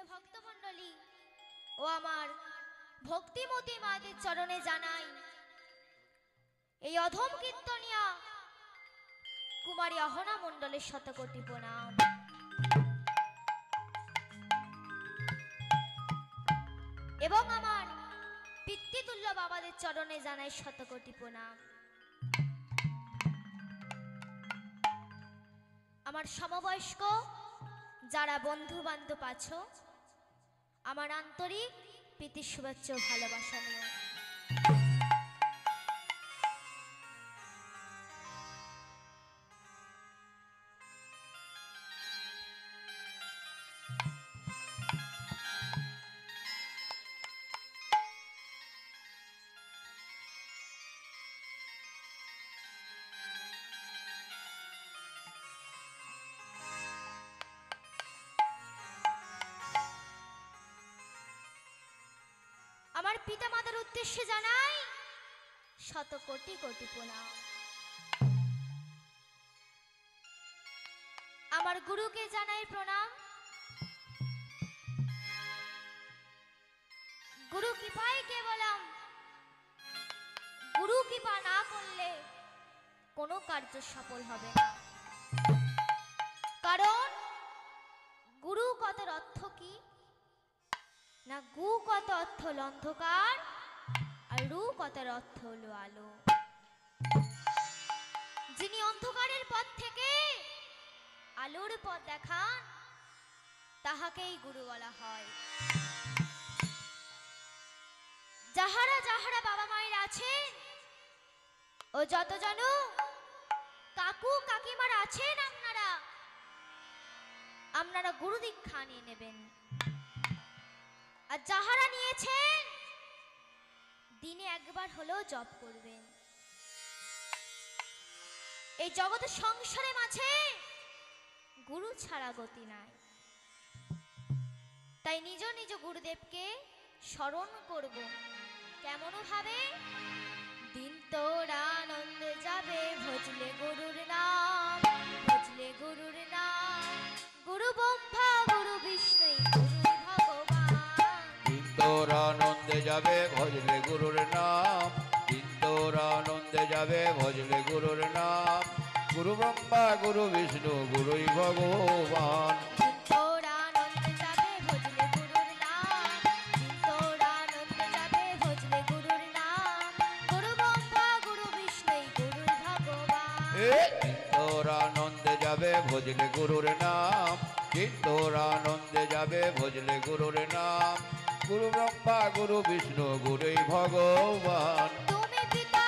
প্রিয় ভক্তমণ্ডলী ও আমার ভক্তিমতী মাদের চরণে জানাই এই অধম কীর্তনিয়া কুমারী অহনা মণ্ডলের শতকোটি প্রণাম। এবং আমার পিতৃতুল্য বাবাদের চরণে জানাই শতকোটি প্রণাম। আমার সমবয়স্ক যারা বন্ধু বান্ধব আছো, আমার আন্তরিক প্রীতি শুভেচ্ছা ও ভালোবাসা নিও। আমার পিতা মাতার উদ্দেশ্যে জানাই শত কোটি কোটি প্রণাম। আমার গুরুকে জানাই প্রণাম। গুরু কৃপায় কেবলম, গুরু কৃপা না করলে কোনো কার্য সফল হবে না। কারণ গুরু কথার অর্থ কি না, গু কত অর্থ হলো অন্ধকার আর রু কথার অর্থ হলো আলো। যিনি অন্ধকারের পথ থেকে আলোর পথ দেখান তাহাকেই গুরু বলা হয়। যাহারা যাহারা বাবা মায়ের আছেন ও যতজন কাকু কাকিমার আছেন, আপনারা গুরু দীক্ষা নিয়ে নেবেন। আর যাহারা নিয়েছেন দিনে একবার হলেও জপ করবেন। এই জগৎ সংসারের মাঝে গুরু ছাড়া গতি নাই। তাই নিজ নিজ গুরুদেবকে স্মরণ করব। কেমন ভাবে? দিন তোর আনন্দ যাবে ভজলে গুরুর নাম, ভজলে গুরুর নাম। গুরু ব্রহ্মা গুরু বিষ্ণু গুরু ভগবান। দিন তোর আনন্দে যাবে ভজলে গুরুর নাম, দিন তোর আনন্দে যাবে ভজলে গুরুর নাম। গুরু ব্রহ্মা গুরু বিষ্ণু গুরুই ভগবান। দিন তোর আনন্দে যাবে ভজলে গুরুর নাম, দিন তোর আনন্দে যাবে ভজলে গুরুর নাম। গুরু ব্রহ্মা গুরু বিষ্ণু গুরুই ভগবান। দিন তোর আনন্দে যাবে ভজলে গুরুর নাম, দিন তোর আনন্দে যাবে ভজলে গুরুর নাম। গুরু ব্রহ্মা গুরু বিষ্ণু গুরুই ভগবান। তুমি পিতা,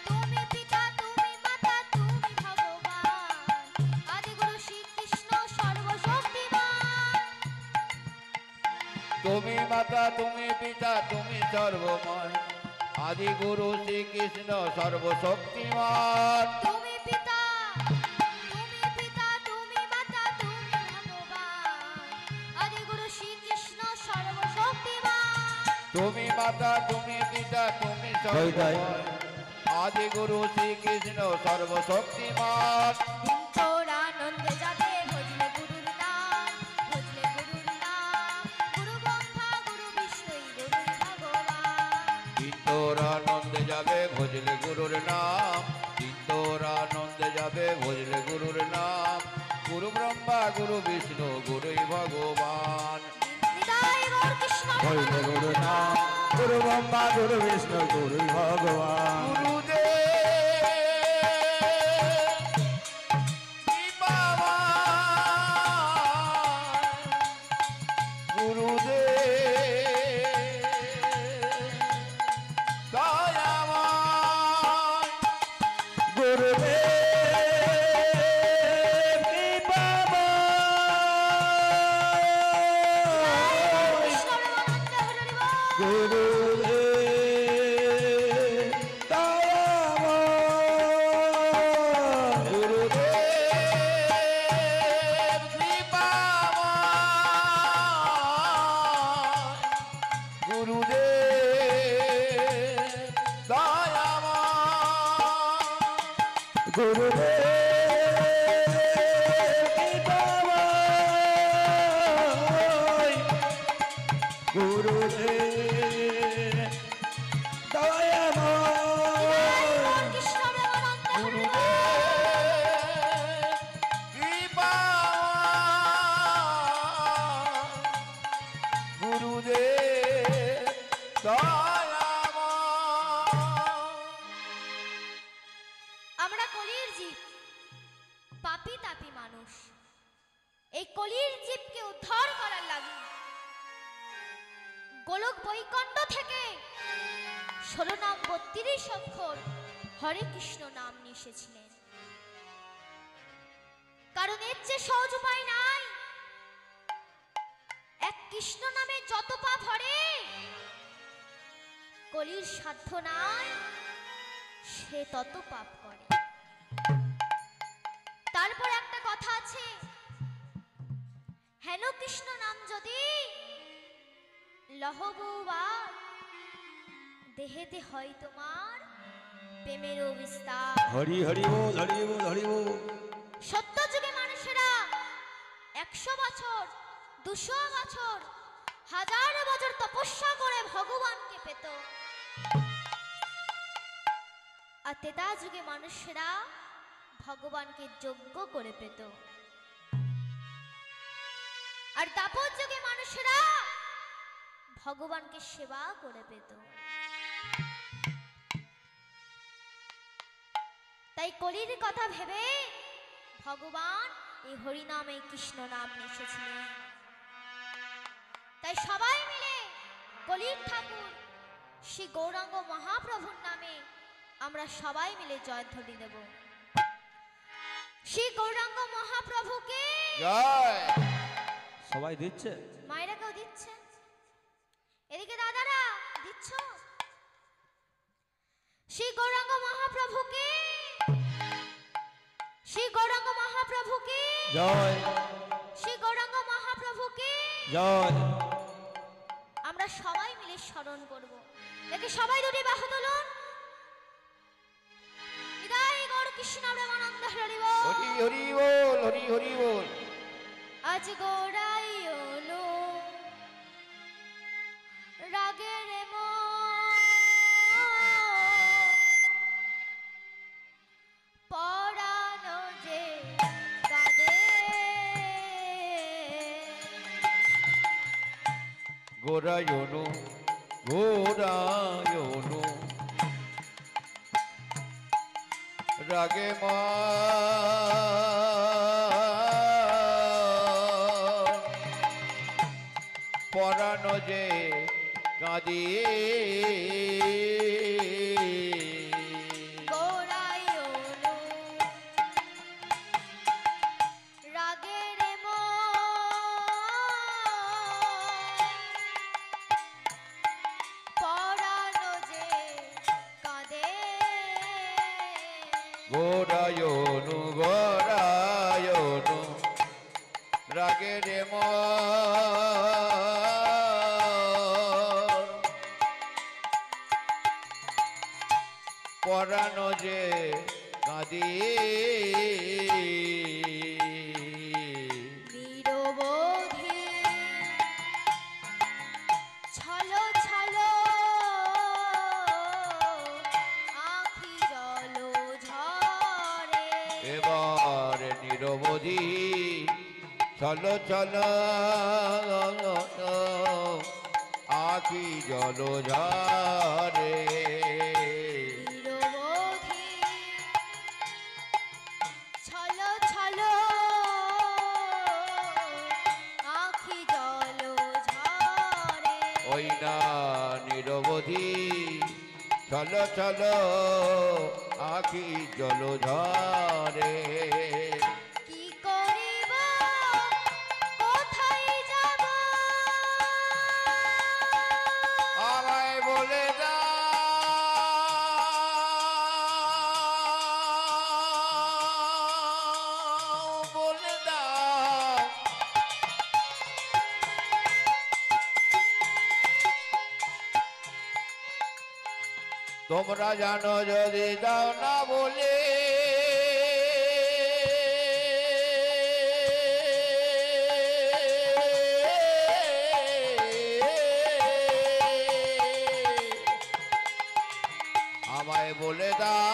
তুমি পিতা, তুমি মাতা, তুমি ভগবান। আদি গুরু শ্রীকৃষ্ণ সর্বশক্তিমান। তুমি মাতা তুমি পিতা তুমি সর্বময়, আদি গুরু শ্রীকৃষ্ণ সর্বশক্তিমান। তুমি পিতা, তুমি পিতা, তুমি মাতা, তুমি ভগবান। আদি গুরু শ্রীকৃষ্ণ সর্বশক্তিমান। তুমি মাতা তুমি পিতা তুমি সর্বময়, আদি গুরু শ্রীকৃষ্ণ সর্বশক্তিমান। দিন তোর আনন্দে যাবে ভজলে গুরুর নাম, ভজলে গুরুর নাম। গুরু ব্রহ্মা গুরু বিষ্ণু গুরুই ভগবান। দিন তোর আনন্দে যাবে ভজলে গুরুর নাম, দিন তোর আনন্দে যাবে ভজলে গুরুর নাম। গুরু ব্রহ্মা গুরু বিষ্ণু গুরুই ভগবান। নিতাই গৌর কৃষ্ণ ভজলে গুরু নাম, গুরু ব্রহ্মা গুরু বিষ্ণু গুরুই ভগবান। পাপী তাপী মানুষ। এই কলির জীবকে উদ্ধার করার লাগি গোলক বৈকুণ্ঠ থেকে 16 নাম 32 অক্ষর হরে কৃষ্ণ নাম নিয়ে এসেছিলেন। কারণ এর চেয়ে সহজ উপায় নাই। এক কৃষ্ণ নামে যত পাপ হরে, কলির সাধ্য নাই সে তত পাপ করে। তারপর একটা কথা আছে, হেন কৃষ্ণ নাম যদি লহবুবার, দেহেতে হয় তোমার প্রেমেরও বিস্তার। হরি হরি বল, হরি বল, হরি বল। সত্য যুগে মানুষেরা 100 বছর, 200 বছর, 1000 বছর তপস্যা করে ভগবানকে পেত। আর তেতা যুগে মানুষেরা ভগবানকে যজ্ঞ করে পেত। আর তাপস যুগে মানুষেরা ভগবানকে সেবা করে পেত। তাই কলির কথা ভেবে ভগবান এই হরিনাম, এই কৃষ্ণ নাম এসেছিলেন। তাই সবাই মিলে কলির ঠাকুর শ্রী গৌরাঙ্গ মহাপ্রভুর নামে আমরা সবাই মিলে জয়ধ্বনি দেব। শ্রী গৌরাঙ্গ মহাপ্রভুকে জয়। সবাই দিচ্ছে। মায়েরা কেউ দিচ্ছে? এদিকে দাদারা দিচ্ছ? শ্রী গৌরাঙ্গ মহাপ্রভুকে, শ্রী গৌরাঙ্গ মহাপ্রভুকে জয়, শ্রী গৌরাঙ্গ মহাপ্রভুকে জয়। আমরা সবাই মিলে স্মরণ করব। দেখে সবাই দুটি বাহু তুলুন। বিদায় গৌর কৃষ্ণ প্রেমানন্দ হরি বল। হরি হরি বল, হরি হরি বল। আজ গৌরাই হলো রাগের পরানো যে কাঁদে, গোরায়নু গোরায়নু রাগে মা পরানো যে কাঁদিয়ে গৌরাই হলো রাগের পরানো যে কাঁদে, গোরায়নু গোরায়নু রাগে রে পরানো যে কাঁদিয়ে নিরবধি ছলো ছলো আখি জলো ঝরে, এবার নিরবধি চলো চলো আখি জল ঝরে নিরবধি ছলো ছলো আখি জলো ঝরে, ওই না নিরবধি চলো চলো আখি জল ঝরে কি করিব কোথায় যাব, আমায় বলে দাও বলে দাও তোমরা জানো যদি দাও না বলে আমায় বলে দাও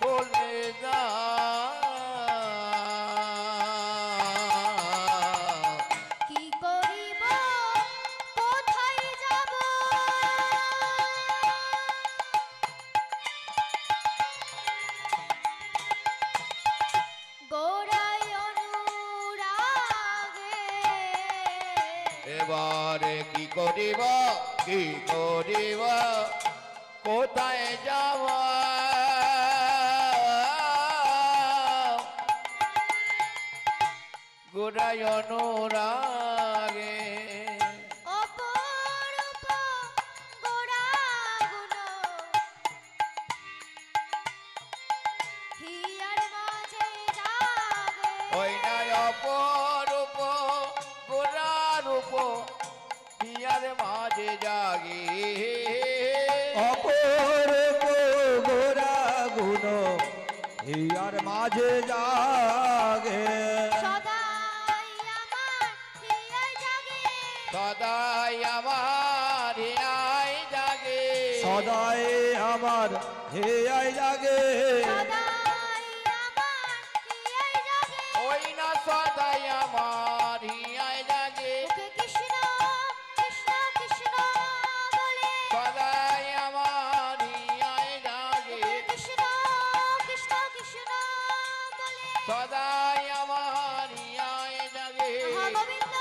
বলে দাও কি করিব কোথায় যাব, এবারে কি করিব কি করিব কোথায় যাব গোড়ায় অনুরাগে অপরূপ গোড়াগুলো হিয়ার মাঝে জাগে। ওই নাই অপরূপ গোড়ারূপ হিয়ার মাঝে জাগে অপরূপ গোরা গুণ হিয়ার মাঝে জাগে সদাই আমার হিয়ায় জাগে। সদাই আমার হিয়ায় জাগে সদাই আমার হিয়ায় জাগে সদাই আমার হিয়ায় জাগে। ওই না সদাই আমার হিয়ায় জাগে মুখে কৃষ্ণ কৃষ্ণ কৃষ্ণ বলে। সদাই আমার হিয়ায় জাগে মুখে কৃষ্ণ কৃষ্ণ কৃষ্ণ বলে। সদাই আমার হিয়ায় জাগে আহা গোবিন্দ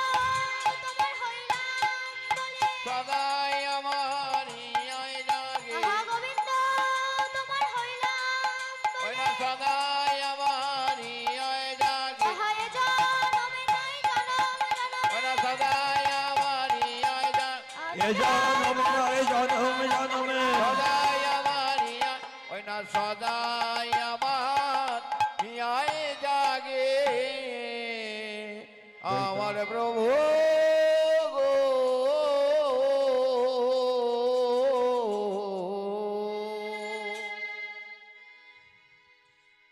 তোমার হরিনাম বলে। সদাই আমার হিয়ায় জাগে আহা গোবিন্দ তোমার হরিনাম ওই বলে। না সদাই আমার হিয়ায় জাগে আহা এ জনমে নাই জনম জনমে। ওই না সদাই আমার হিয়ায় জাগে এ জনম নয় জনম জনমে সদাই আমার হিয়ায় ওই না সদাই আমার হিয়ায় জাগে আমার প্রভু গো।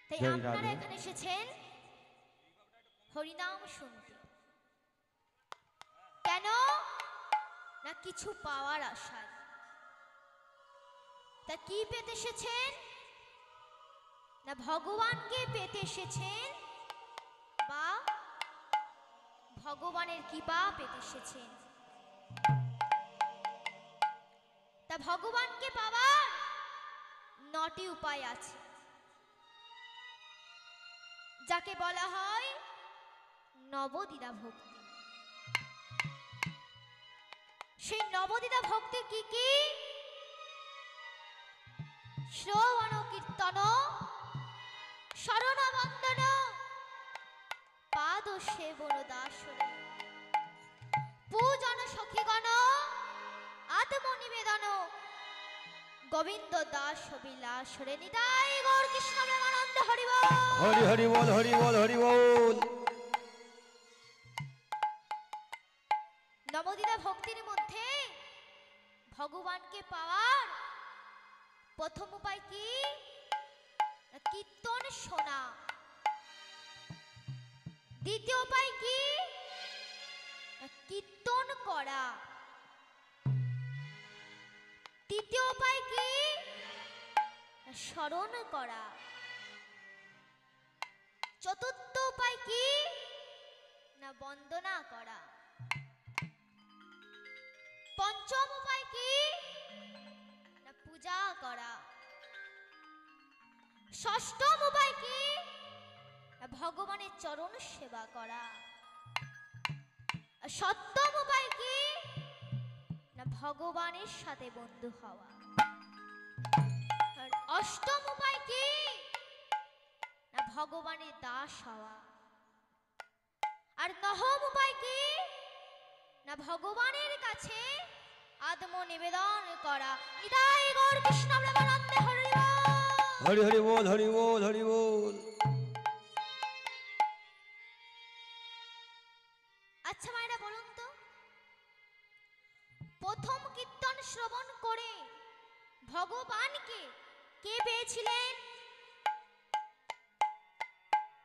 তাই জয় আপনারা রাধে। এখানে এসেছেন হরিনাম শুনতে। কেন না কিছু পাওয়ার আশায়। তা কি পেতে এসেছেন না ভগবানকে পেতে এসেছেন বা ভগবানের কৃপা পেতে এসেছেন। তা ভগবানকে পাওয়ার 9টি উপায় আছে, যাকে বলা হয় নবদ্বীপা ভক্তি। সেই নবদ্বীপা ভক্তি কি কি? শ্রবণ কীর্তন, শরণ বন্দন, পাদ সেবন দাসন, পূজন সখীগণ, আত্মনিবেদন, গোবিন্দ দাস বিলাস রে নিতাই গৌর কৃষ্ণ প্রেমানন্দ হরি বল। হরি হরি বল হরি বল হরি বল নবদ্বীপা ভক্তির মধ্যে ভগবানকে পাওয়ার প্রথম উপায় কি? কীর্তন শোনা। দ্বিতীয় উপায় কি? কীর্তন করা। তৃতীয় উপায় কি? স্মরণ করা। চতুর্থ উপায় কি? না বন্দনা করা। পঞ্চম উপায় কি? না পূজা করা। ষষ্ঠম উপায় কি? না ভগবানের চরণ সেবা করা। আর সপ্তম উপায় কি? না ভগবানের সাথে বন্ধু হওয়া। আর অষ্টম উপায় কি? না ভগবানের দাস হওয়া। আর নবম উপায় কি? না ভগবানের কাছে আত্ম নিবেদন করা। নিতাই গৌর কৃষ্ণ প্রেমানন্দ হরি বল। হরি হরি বল হরি বল হরি বল আচ্ছা মায়েরা বলুন তো, প্রথম কীর্তন শ্রবণ করে ভগবানকে কে পেয়েছিলেন?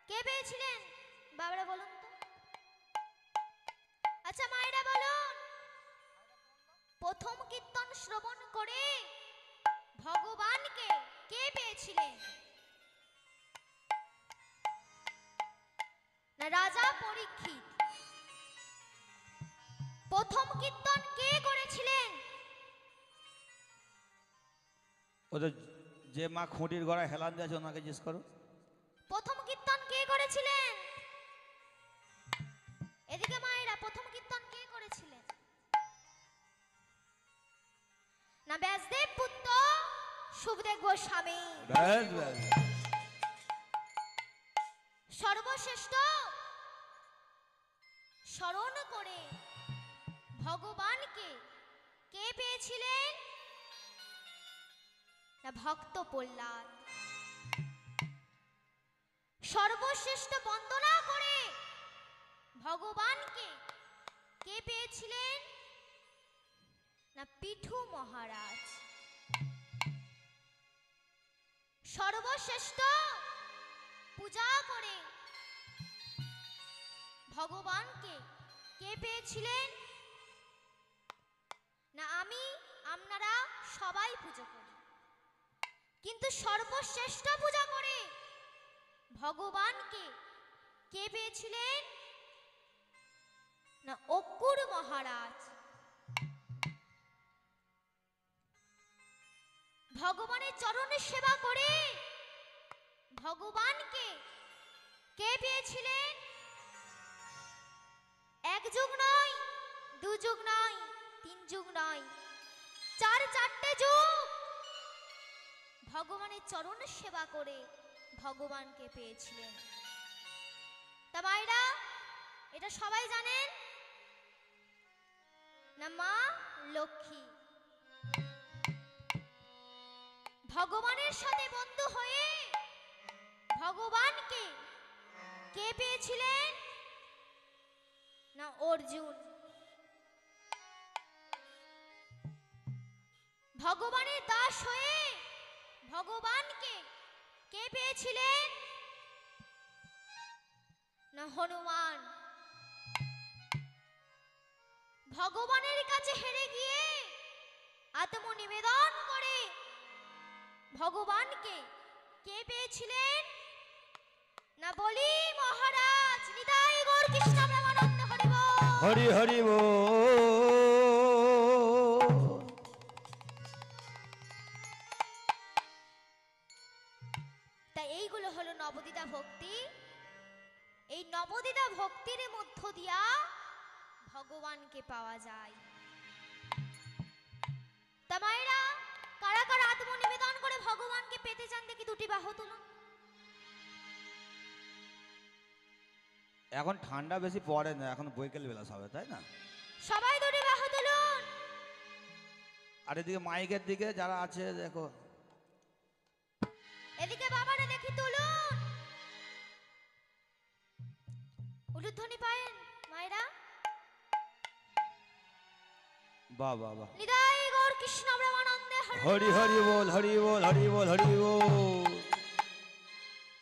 কে পেয়েছিলেন বাবারা বলুন তো। আচ্ছা মায়েরা বলুন, প্রথম কীর্তন শ্রবণ করে ভগবানকে কে পেয়েছিলেন? না রাজা পরীক্ষিত। প্রথম কীর্তন কে করেছিলেন? ওদের যে মা খুঁটির গড়ায় হেলান দিয়েছে ওনাকে জিজ্ঞেস করো। প্রথম কীর্তন কে করেছিলেন? এদিকে মায়েরা প্রথম কীর্তন কে করেছিলেন? না ব্যাসদেব পুত্র শুভদেব গোস্বামী ব্যাস ব্যাস সর্বশ্রেষ্ঠ স্মরণ করে ভগবানকে কে পেয়েছিলেন? না ভক্ত প্রহ্লাদ। সর্বশ্রেষ্ঠ বন্দনা করে ভগবানকে কে পেয়েছিলেন? না পিঠু মহারাজ। সর্বশ্রেষ্ঠ পূজা করে ভগবানকে কে পেয়েছিলেন? না আমি আপনারা সবাই পুজো করি, কিন্তু সর্বশ্রেষ্ঠ পূজা করে ভগবানকে কে পেয়েছিলেন? না অক্কুর মহারাজ। ভগবানের চরণে সেবা করে ভগবানকে কে পেয়েছিলেন? এক যুগ নয়, দু যুগ নয়, তিন যুগ নয়, চারটে যুগ ভগবানের চরণ সেবা করে ভগবানকে পেয়েছিলেন। তা মায়েরা এটা সবাই জানেন না মা লক্ষ্মী ভগবানের সাথে বন্ধু হয়ে ভগবানকে কে পেয়েছিলেন? না অর্জুন। ভগবানের দাস হয়ে ভগবানকে কে পেয়েছিলেন? না হনুমান। ভগবানের কাছে হেরে গিয়ে আত্মনিবেদন করে ভগবানকে কে পেয়েছিলেন? না বলি মহারাজ নিতাই গৌর কৃষ্ণ প্রেমানন্দ হরি বল। হরি হরি বল। তাই এইগুলো হলো নবদিতা ভক্তি। এই নবদিতা ভক্তির মধ্য দিয়া ভগবানকে পাওয়া যায়। তা মায়েরা কারা কারা আত্মনিবেদন করে ভগবানকে পেতে চান দেখি দুটি বাহু তুলুন। এখন ঠান্ডা বেশি পড়ে না, এখন বৈকাল বেলা সবে, তাই না? সবাই দুটি বাহু তুলুন। আর এদিকে মাইকের দিকে যারা আছে দেখো, এদিকে বাবারা দেখি তুলুন। উলুধ্বনি পায়েন মায়েরা। বাহ বাহ বাহ। নিতাই গৌর কৃষ্ণ প্রেমানন্দে হরি হরি বল, হরি বল, হরি বল, হরি বল।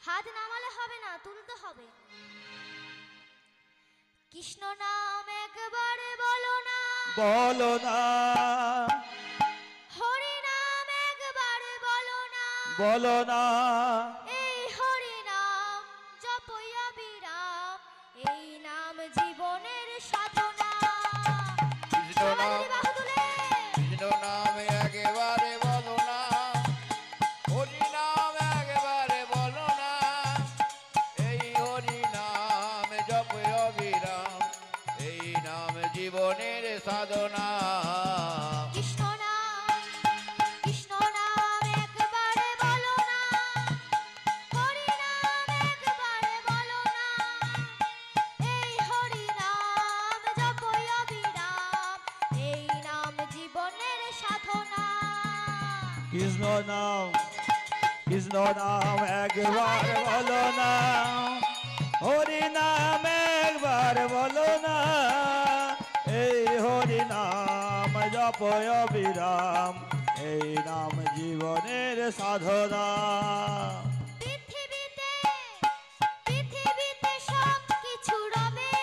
হাত নামালে হবে না, তুলতে হবে। কৃষ্ণ নাম একবার বলো না, বলো না, হরি নাম একবার বলো না, বলো না, এই হরি নাম জপয়া বিরাম, এই নাম জীবনের সাধনা। কৃষ্ণ সবাই নাম, যদি বাহু তুলে কৃষ্ণ নাম একেবারে বলো না, হরি নাম একেবারে বলো না, এই হরি নাম জপে অবিরাম, এই নাম জীবনের সাধনা। কৃষ্ণ নাম একবার বলো না, হরি নাম একবার বলো না, এই হরি নাম জপয়া বিরাম, এই নাম জীবনের সাধনা। কৃষ্ণ নাম, কৃষ্ণ নাম একবার বলো না, হরি নাম একবার বলো না, এই হরি নাম জপয় বিরাম, এই নাম জীবনের সাধনা। পৃথিবীতে সব কিছু রবে,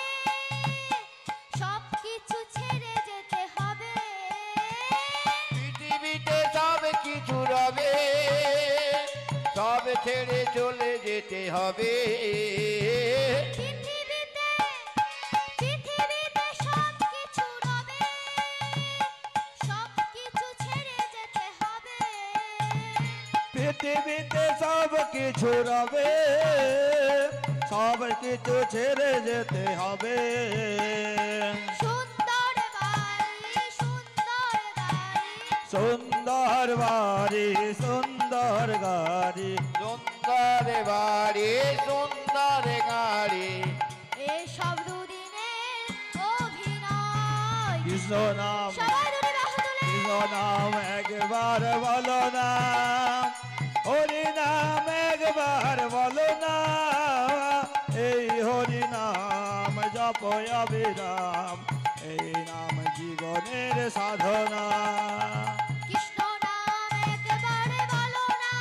সব কিছু ছেড়ে যেতে হবে। পৃথিবীতে সব কিছু রবে, সব ছেড়ে চলে যেতে হবে। পৃথিবীতে সব কিছু রবে, সব কিছু ছেড়ে যেতে হবে। পৃথিবীতে সব কিছু রবে, সব কিছু ছেড়ে যেতে হবে। সুন্দর বাড়ি, সুন্দর গাড়ি, সুন্দর বাড়ি সুন্দর গাড়ি সুন্দর বাড়ি সুন্দর গাড়ি এসব দুদিনের অভিনয়। কৃষ্ণ নাম সবাই দুটি বাহু তুলে কৃষ্ণ নাম একবার বলো না, হরি নাম একবার বলো না, এই হরি নাম জপ অবিরাম, এই নাম জীবনের সাধনা। কৃষ্ণ নাম একবার বলো না,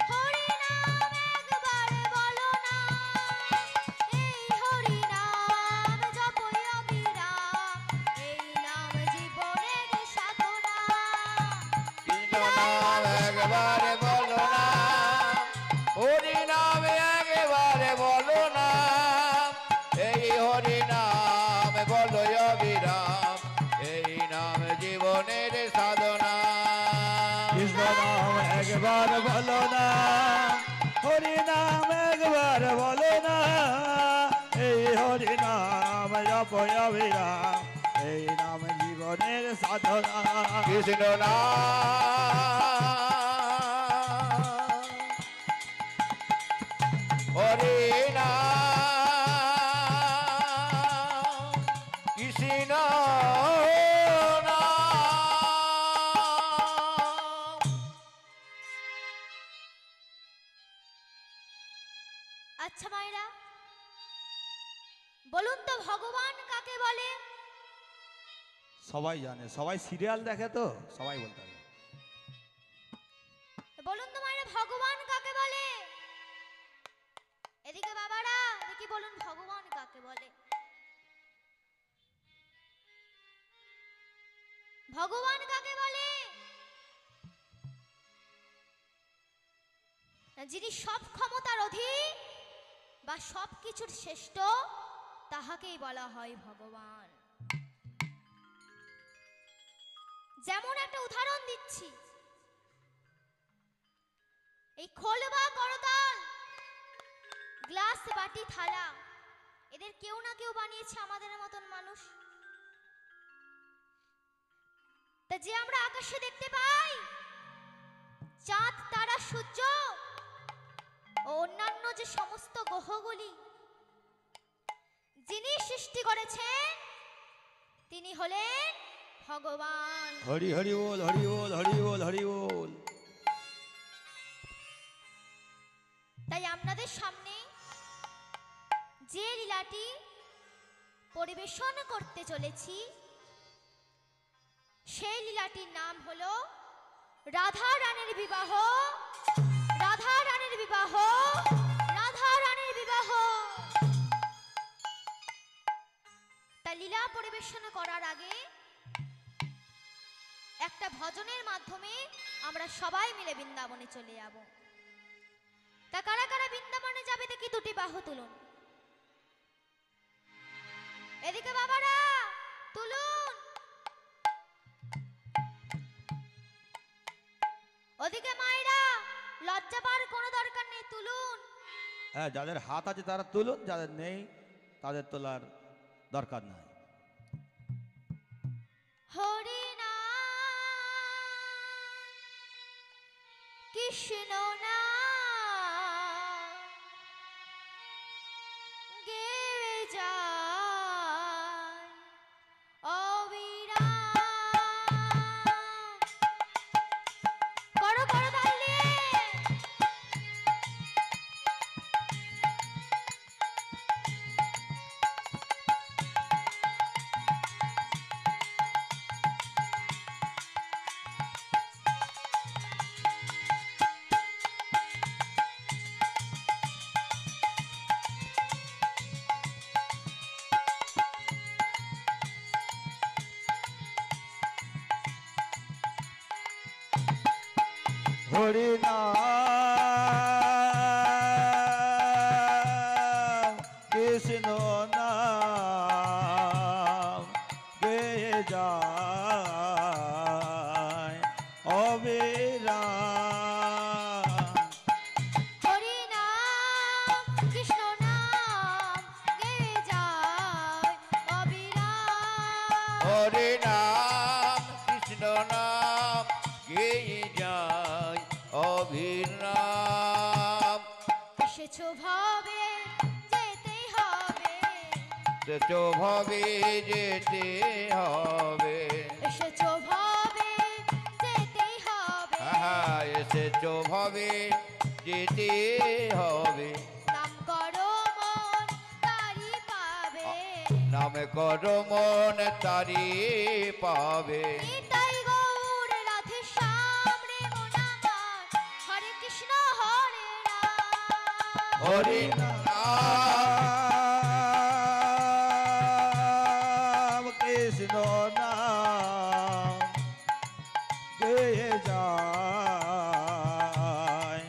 হরি নাম একবার বলো না, এই হরি নাম জপই অবিরাম, এই নাম জীবনের সাধনা। কৃষ্ণ নাম একবার বলো না, হরি নাম একবার বলো না, এই হরি নাম বলো অবিরাম, এই নাম জীবনের সাধনা। কৃষ্ণ নাম একবার বলো না, হরি নাম একবার বলো না, এই হরি নাম জপ অবিরাম, এই নাম জীবনের সাধনা। কৃষ্ণ নাম হরি নাম কৃষ্ণ নাম। আচ্ছা মায়েরা, বলুন তো ভগবান কাকে বলে? সবাই জানে, সবাই সিরিয়াল দেখে তো সবাই বলতে পারে। বলুন তো মায়েরা, ভগবান কাকে বলে? এদিকে বাবারা দেখি বলুন, ভগবান কাকে বলে? ভগবান কাকে বলে? যিনি সব ক্ষমতার অধীন বা সব কিছুর শ্রেষ্ঠ, তাহাকেই বলা হয় ভগবান। যেমন একটা উদাহরণ দিচ্ছি, এই খোল বা করতাল, গ্লাস, বাটি, থালা, এদের কেউ না কেউ বানিয়েছে আমাদের মতন মানুষ। তা যে আমরা আকাশে দেখতে পাই, চাঁদ, তারা, সূর্য ও অন্যান্য যে সমস্ত গ্রহগুলি যিনি সৃষ্টি করেছেন, তিনি হলেন ভগবান। হরি হরি বল, হরি বল, হরি বল, হরি বল। তাই আপনাদের সামনে যে লীলাটি পরিবেশন করতে চলেছি, সেই লীলাটির নাম হলো রাধা রানীর বিবাহ, রাধা রানীর বিবাহ, রাধা রানীর বিবাহ। তা লীলা পরিবেশন করার আগে একটা ভজনের মাধ্যমে আমরা সবাই মিলে বৃন্দাবনে চলে যাব। তা কারা কারা বৃন্দাবনে যাবে দেখি দুটি বাহু তুলুন। এদিকে বাবারা তুলুন, ওদিকে মায়েরা লজ্জা পাওয়ার কোনো দরকার নেই, তুলুন। হ্যাঁ, যাদের হাত আছে তারা তুলুন, যাদের নেই তাদের তোলার দরকার নাই। হরি নাম কৃষ্ণ নাম গে যায় অবিরাম। করো করো তাহলে। হরি নাম কৃষ্ণ নাম গেয়ে যায় অবিরাম। হরি নাম কৃষ্ণ নাম গে যায় অবিরাম। হরি নাম কৃষ্ণ নাম এসেছো ভাবে যেতেই হবে, এসেছো ভাবে যেতে হবে, এসেছো ভাবে যেতেই হবে, এসেছো ভাবে যেতে হবে। নাম করো মন তারি পাবে, নাম করো মন তারি পাবে। নিতাই গৌর রাধে শ্যাম রে মন আমার, হরে কৃষ্ণ হরে রাম। হরি নাম কৃষ্ণ নাম গেয়ে যায়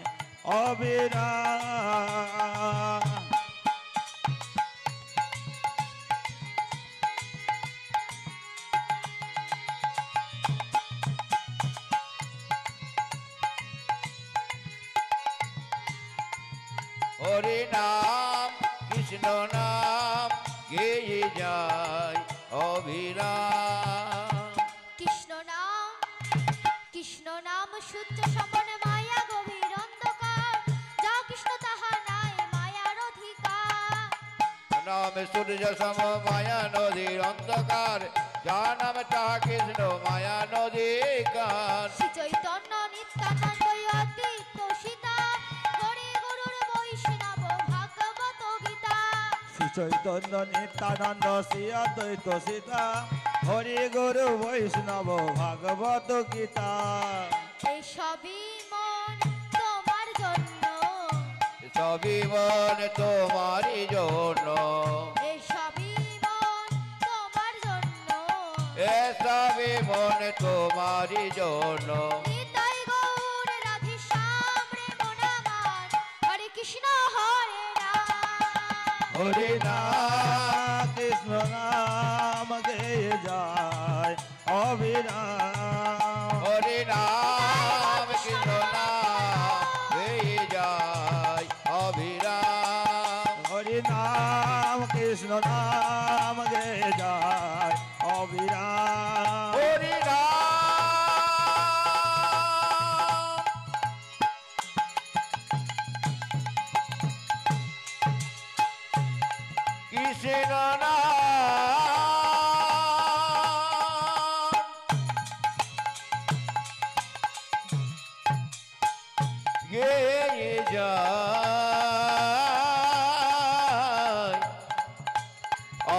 অবিরাম। হরি নাম কৃষ্ণ নাম গেয়ে যায় অবিরাম। কৃষ্ণ নাম সূর্য সমান মায়া গভীর অন্ধকার, যা কৃষ্ণ তাহা নাই মায়ার অধিকার। নাম সূর্য সম মায়া নদীর অন্ধকার, যা নাম তাহা কৃষ্ণ মায়া নদীর কার। শ্রী চৈতন্য নিত্যানন্দ অদ্বৈত সীতা, হরে গুরুর বৈষ্ণব ভাগবত গীতা। শ্রী চৈতন্য নিত্যানন্দ শ্রী অদ্বৈত সীতা, হরি গুরু বৈষ্ণব ভাগবত গীতা। এসবই মন তোমার জন্য, সবই মন তোমারই জন্য, এসবই মন তোমার জন্য, এসবই মন তোমারই জন্য। নিতাই গৌর রাধে শ্যাম রে মন আমার, হরে কৃষ্ণ হরে রাম। হরি নাম কৃষ্ণ নাম গেয়ে যায় অবিরাম। হরি নাম কৃষ্ণ নাম গেয়ে যায় অবিরাম। হরি নাম কৃষ্ণ নাম গেয়ে যায় অবিরাম। হরি নাম কৃষ্ণ নাম গেয়ে যায়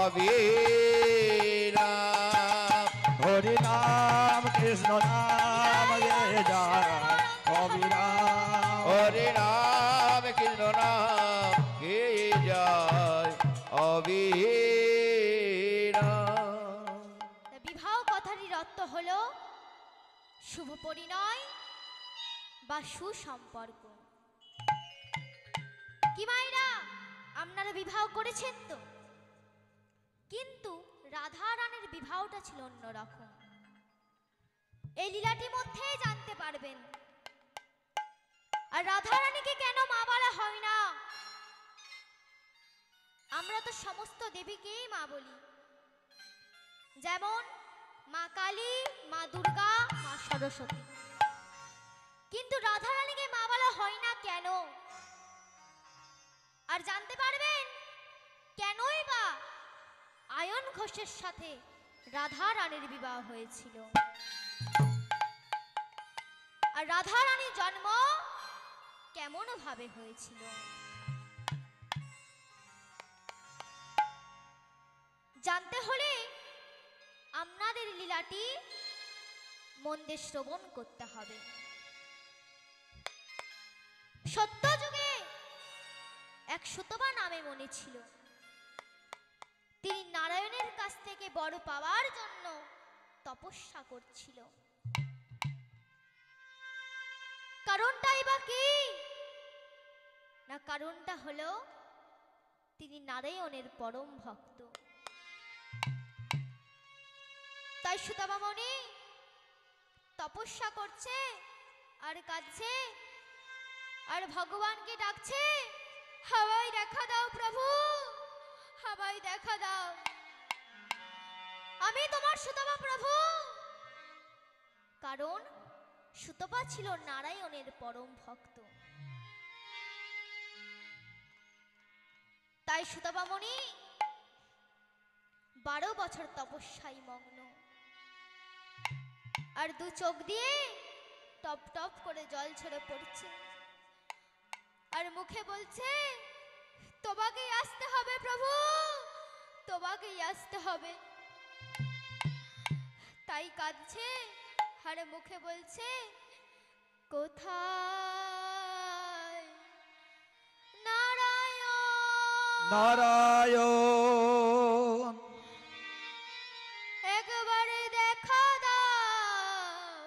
অবিরাম। হরি নাম কৃষ্ণ নাম গেয়ে যায় অবিরাম। হরি নাম কৃষ্ণ নাম গেয়ে যায় অবিরাম। বিবাহ কথাটির অর্থ হলো শুভ পরিণয় বা সুসম্পর্ক। কি মায়েরা, আপনারা বিবাহ করেছেন তো? কিন্তু রাধা রানীর বিবাহটা ছিল অন্যরকম। এই লীলাটির মধ্যেই জানতে পারবেন। আর রাধা রানীকে কেন মা বলা হয় না? আমরা তো সমস্ত দেবীকেই মা বলি, যেমন মা কালী, মা দুর্গা, মা সরস্বতী। কিন্তু রাধা রানীকে মা বলা হয় না কেন? আর জানতে পারবেন কেনই বা আয়ন ঘোষের সাথে রাধা রানীর বিবাহ হয়েছিল। আর রাধা রানীর জন্ম কেমন ভাবে হয়েছিল জানতে হলে আপনাদের লীলাটি মন দিয়ে শ্রবণ করতে হবে। সত্য যুগে এক সুতপা নামে মনে ছিল, তিনি নারায়ণের কাছ থেকে বড় পাওয়ার জন্য তপস্যা করছিল। কারণটাই বা কি? না, কারণটা হলো তিনি নারায়ণের পরম ভক্ত। তাই সুতপা মুনি তপস্যা করছে আর কাঁদছে আর ভগবানকে ডাকছে, হাওয়াই দেখা দাও প্রভু, হাওয়াই দেখা দাও, আমি তোমার সুতপা প্রভু। কারণ সুতপা ছিল নারায়ণের পরম ভক্ত। তাই সুদামামণি 12 বছর তপস্যায় মগ্ন, আর দু চোখ দিয়ে টপ টপ করে জল ঝরে পড়ছে, আর মুখে বলছে তোমাকেই আসতে হবে প্রভু, তোমাকেই আসতে হবে। তাই কাঁদছে আর মুখে বলছে কোথায় নারায়ণ, নারায়ণ একবারে দেখা দাও,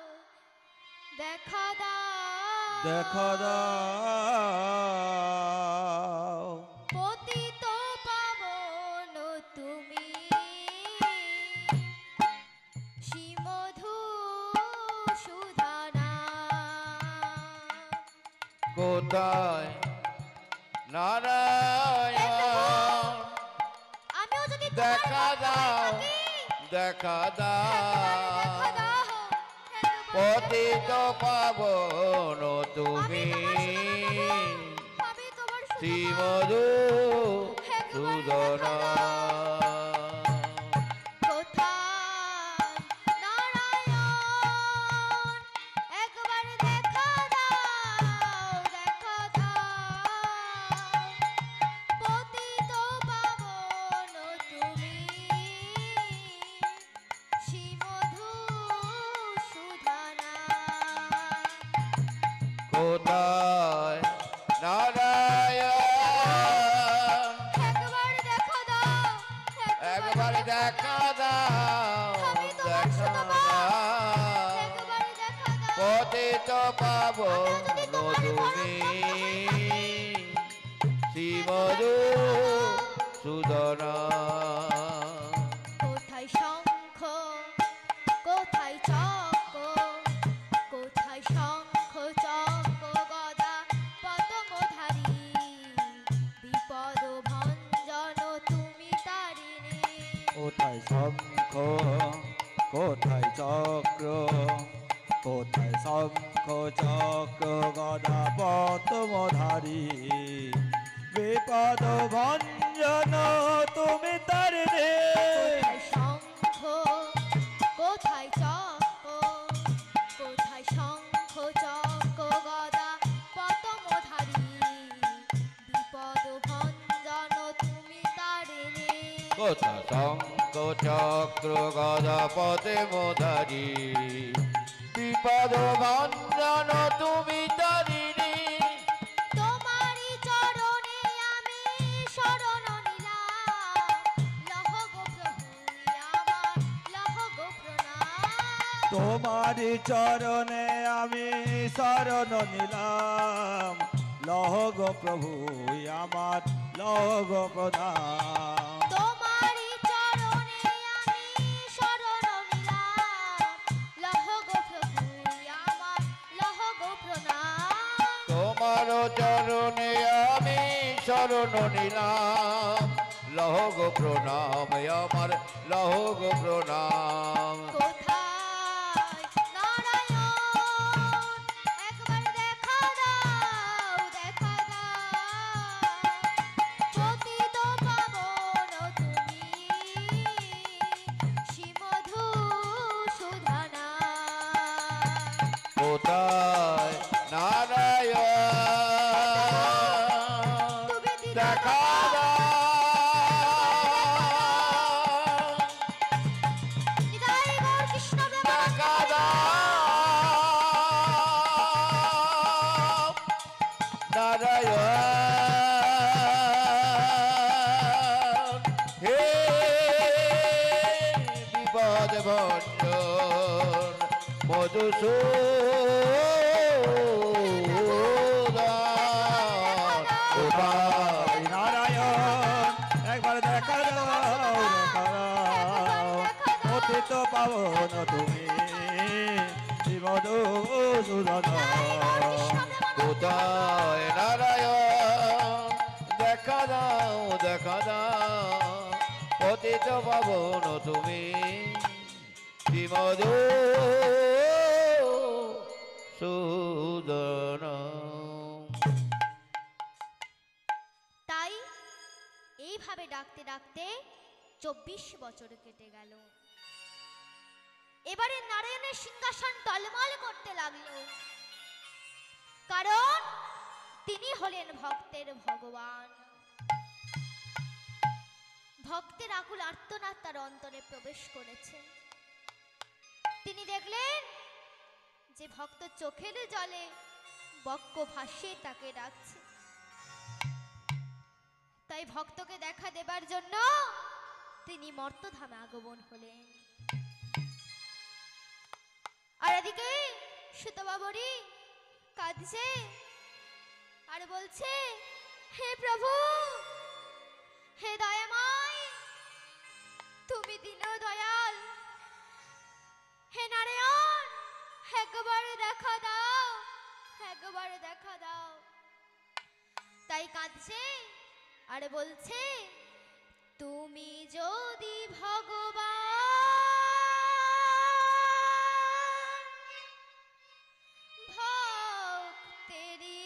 দেখা দাও, দেখা দাও, পতিত পাবন তুমি, শ্রীমধু সুধানা। কোথায় নারায়ণ, আমিও যদি তোমার দেখা ভক্ত হয়ে দাও, থাকি, দেখা একবারে দাও, দেখা দাও, একবারে পতিত দেখা দাও। পাবন তুমি, আমি তোমার সুধানা, শ্রীমধু সুধনা। কোথায় নারায়ণ, একবার দেখা দাও, দেখা দাও, পতিত পাবন তুমি, শ্রীমধু সুধানা। কোথায় নারায়ণ, একবার দেখা দাও, একবার দেখা দাও, আমি তোমার দেখা সুধানা, দাও, একবার দেখা দাও। পতিত পাবন যদি তোমার তুমি, শ্রীমধু সুধনা। কোথায় শঙ্খ, কোথায় চক্র, কোথায় শঙ্খ চক্র গদা পদ্মধারী, বিপদ ভঞ্জন তুমি তারিণী। কোথায় শঙ্খ, কোথায় চক্র, কোথায় শঙ্খ চক্র গদা পদ্মধারী, বিপদ ভঞ্জন তুমি তারিণী। কোথায় শঙ্খ, কোথায় চক্র, কোথায় শঙ্খ চক্র গদা পদ্মধারী, বিপদ ভঞ্জন তুমি তারিণী। কোথা শঙ্খ চক্র গদা পদে মোধারি, বিপদ ভঞ্জন তুমি তারিণী। তোমারি চরণে আমি শরণ নিলাম, লহ গো প্রভু আমার, লহ গো প্রণাম। তোমারি চরণে আমি শরণ নিলাম, লহ গো প্রভু আমার, লহ গো প্রণাম। তোমারি চরণে আমি শরণ নিলাম, লহ গো প্রভু আমার, লহ গো প্রণাম। তোমার চরণে আমি শরণ নিলাম, লহ গো প্রণাম আমার, লহ গো প্রণাম। কোথায় নারায়ণ, একবার দেখা দাও, দেখা দাও, পতিত পাবন তুমি, শ্রীমধু সুধানা। কোথায় নারায়ণ, তুমি দেখা দাও, নিতাই গৌর কৃষ্ণ দেখা দাও, নারায়ণ হে বিপদ ভঞ্জন মধুসূদন। কোথায় নারায়ণ, একবার দেখা দাও, দেখা দাও, পতিত পাবন তুমি, শ্রীমধু সুধন। কোথায় নারায়ণ, দেখা দাও, দেখা দাও, পতিত পাবন তুমি, শ্রীমধু সুদন। তাই এই এইভাবে ডাকতে ডাকতে 24 বছর কেটে গেল। এবারে নারায়ণের সিংহাসন টলমল করতে লাগলো, কারণ তিনি হলেন ভক্তের ভগবান। ভক্তের আকুল আর্তনাদ তার অন্তরে প্রবেশ করেছে। তিনি দেখলেন যে ভক্ত চোখের জলে বক্ষ ভাসিয়ে তাকে ডাকছে। তাই ভক্তকে দেখা দেবার জন্য তিনি মর্তধামে আগমন হলেন। আর এদিকে সুতবাবরী কাঁদছে আর বলছে, হে প্রভু, হে দয়াময়, তুমি দীন দয়াল, হে নারায়ণ, একবার দেখা দাও, একবার দেখা দাও। তাই কাঁদছে আর বলছে, তুমি যদি ভগবান ভক্তেরি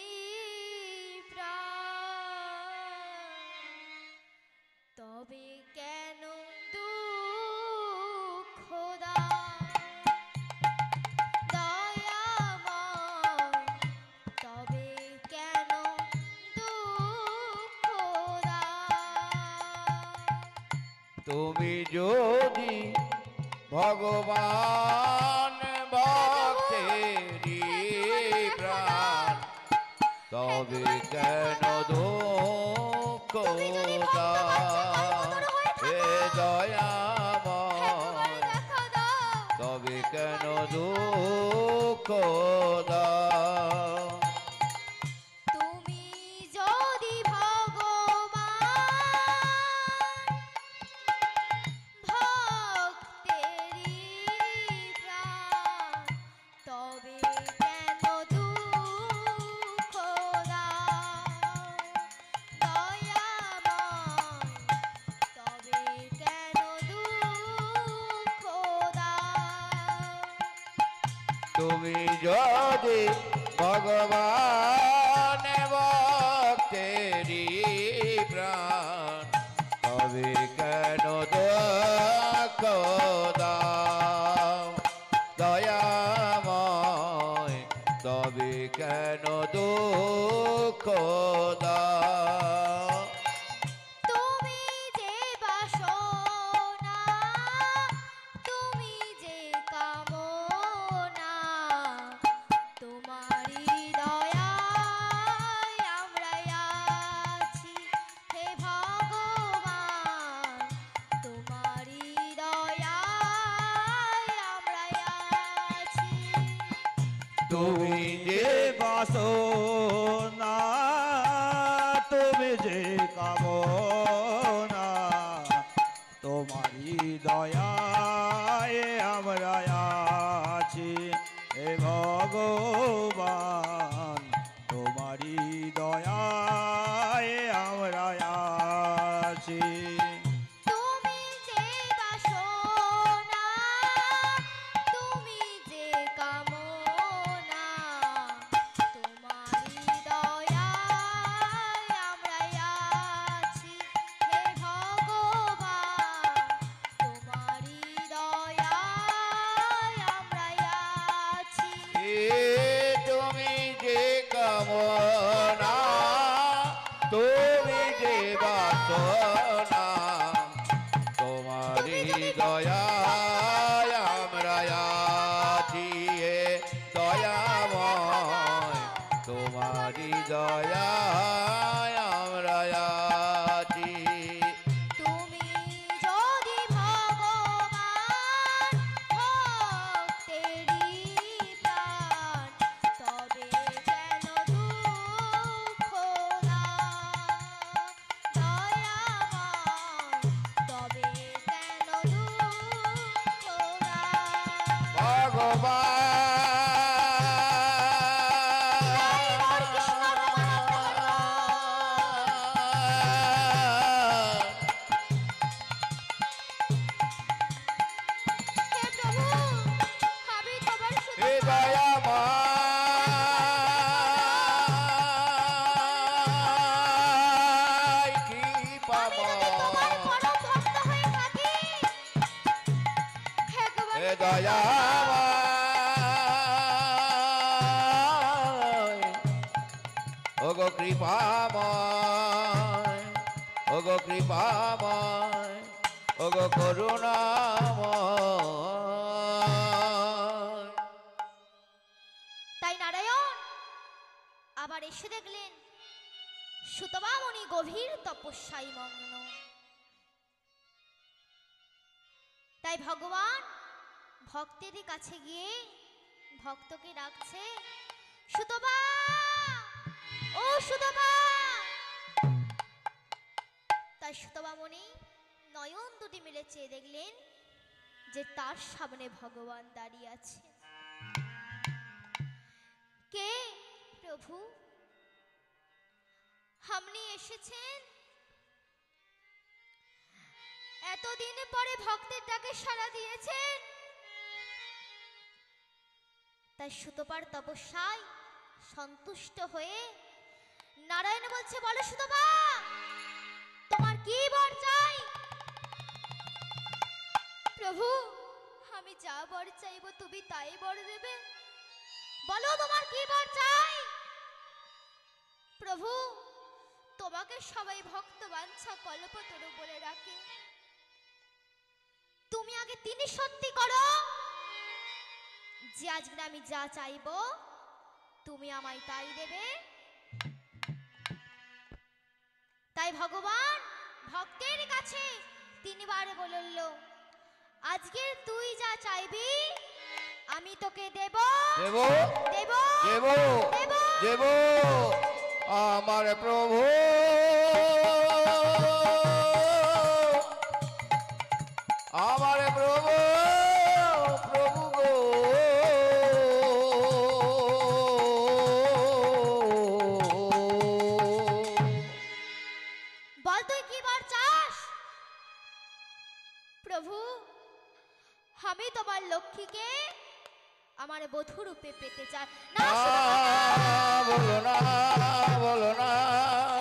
প্রাণ, তবে কেন দুঃখ দাও দয়াময়, তবে কেন দুঃখ দাও। তুমি যদি ভগবান ভক্তেরি প্রাণ, তবে কেন দুঃখ দাও হে দয়াময়, তবে কেন দুঃখ দাও। তুমি যদি ভগবান ভক্তেরি প্রাণ, তবে কেন দুঃখ দাও দয়াময়, তবে কেন দুঃখ দাও। তুমি যদি ভগবান ভক্তেরি প্রাণ, তবে কেন দুঃখ দাও দয়াময়, তবে কেন দুঃখ দাও। তুমি যে বাসনা, তুমি যে কামনা, তোমারই দয়ায় আমরা আছি হে ভগবান, তোমারই দয়ায় আমরা আছি। তুমি যে বাসনা, তুমি যে কামনা, তোমারই দয়ায় আমরা আছি হে ভগবান, তোমারই দয়ায় আমরা আছি। তুমি যে বাসনা, তুমি যে কামনা, তোমারই দয়ায় আমরা আছি হে ভগবান, তোমারই দয়ায় আমরা আছি। এ তুমি যে কামনা, তুমি যে বাসনা, তোমারি দয়ায় আমরা আছি হে দয়াময়, তোমারি দয়ায় আমরা আছি। তুমি যদি ভগবান ভক্তেরি প্রাণ, তবে কেন দুঃখ দাও দয়াময়, তবে কেন দুঃখ দাও। ভগবান জয় গৌর কৃষ্ণ হে প্রভু, আমি তোমার শুধু হে দয়াময়, কি পাব দয়াময় ওগো কৃপাময় ওগো কৃপাময় ওগো করুণাময়। তাই নারায়ণ আবার এসে দেখলেন সুতবামণি গভীর তপস্যায় মগ্ন। তাই ভগবান ভক্তের কাছে গিয়ে ভক্তকে ডাকছে, সুতবা ও সুতবা। তাই সুতবামণি নয়ন দুটি মিলে চেয়ে দেখলেন যে তার সামনে ভগবান দাঁড়িয়ে আছে। কে প্রভু? আপনি এসেছেন? এতদিন পরে ভক্তের ডাকে সাড়া দিয়েছেন। তাই সুতপার তপস্যায় সন্তুষ্ট হয়ে নারায়ণ বলছে, বলো সুতপা তোমার কি বর চাই? প্রভু আমি যা বর চাইব তুমি তাই বর দেবে, বলো তোমার কি বর চাই? প্রভু তোমাকে সবাই ভক্ত বাঞ্ছা কল্পতরু বলে ডাকে, তুমি আগে তিনি সত্যি করো যে আজকে আমি যা চাইবো তুমি আমায় তাই দেবে। তাই ভগবান ভক্তের কাছে তিনবার বলল, আজকে তুই যা চাইবি আমি তোকে দেব দেব দেব দেব দেব দেব আমার প্রভু আমার প্রভু প্রভু গো বল তুই কি বার চাস? প্রভু আমি তোমার লক্ষ্মীকে আমার বধূ রূপে পেতে চাই। না বলো না বলো না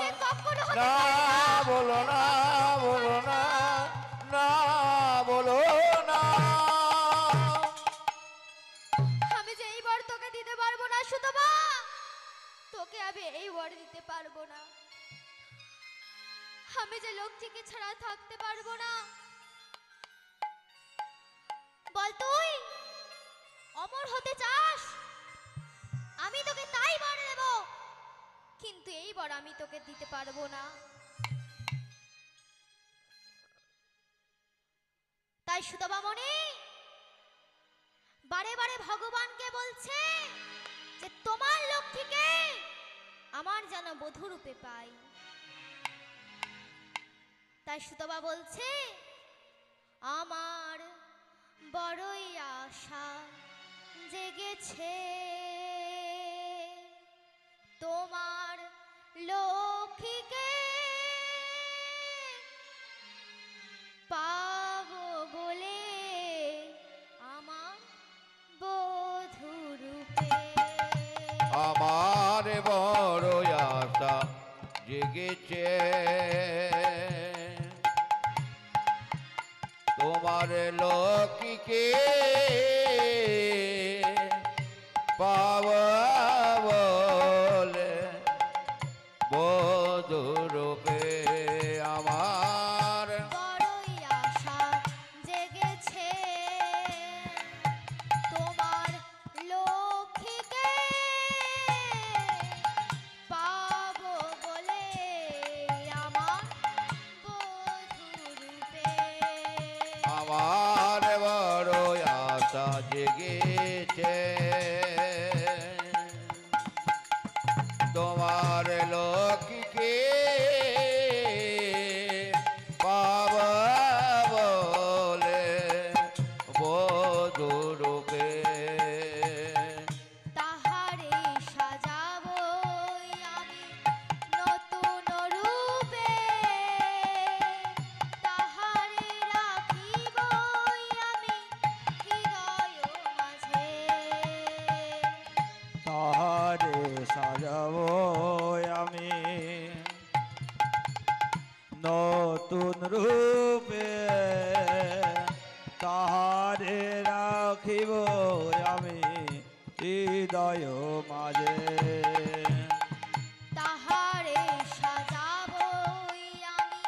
এ কখনো হতে না পারে না। বলো না বলো না না বলো না আমি যে এই বর তোকে দিতে পারবো না সুতবা, তোকে আমি এই বর দিতে পারবো না। আমি যে লক্ষ্মীকে ছাড়া থাকতে পারবো না। বল তুই অমর হতে চাস, আমি তোকে তাই বর দেব, কিন্তু এই বর আমি তোকে দিতে পারবো না। তাই সুতবামণি বারে বারে ভগবানকে বলছে যে তোমার লক্ষ্মীকে আমার যেন বধূ রূপে পাই। তাই সুতবা বলছে, আমার বড়ই আশা জেগেছে তোমার লক্ষ্মীকে পাবো বলে আমার বধূ রূপে। আমার বড় আশা জেগেছে তোমার লক্ষ্মীকে পাওয়া বলে বধূ রূপে। আমার বড়ই আশা জেগেছে তোমার লক্ষ্মীকে পাবো বলে আমার বধূ রূপে। আমার বড় আশা জেগেছে তোমার লক্ষ্মীকে পাওয়া বলে বধূ রূপে। তাহারে সাজাবো আমি নতুন রূপে, তাহারে রাখিব আমি হৃদয় মাঝে। তাহারে সাজাবো আমি নতুন রূপে, তাহারে রাখিব রাখিব আমি হৃদয় মাঝে। তাহারে সাজাবই আমি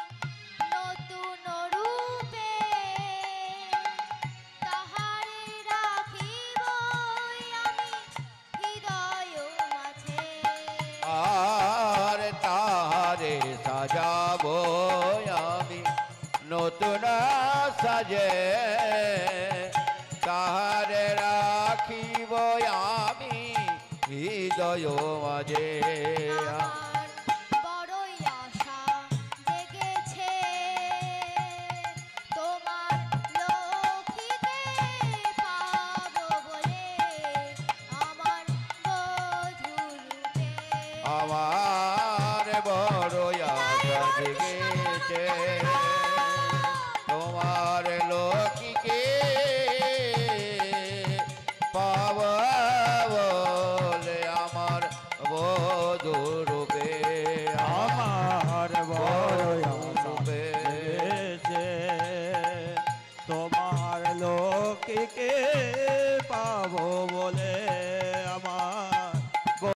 নতুন রূপে, তাহারে রাখিবই আমি হৃদয় মাঝে। আর তাহারে সাজাবো আমি নতুন সাজে, তাহারে রাখিব আমি হৃদয় মাঝে। আমার বড়ই আশা জেগেছে তোমার লক্ষ্মীকে পাবো বলে, আমার বধূরূপে। আমার বড় আশা জেগেছে তোমার লক্ষ্মীকে পাব বলে, আমার বধূ রূপে। আমার বড় রূপে আশা তোমার লোককে পাবো বলে,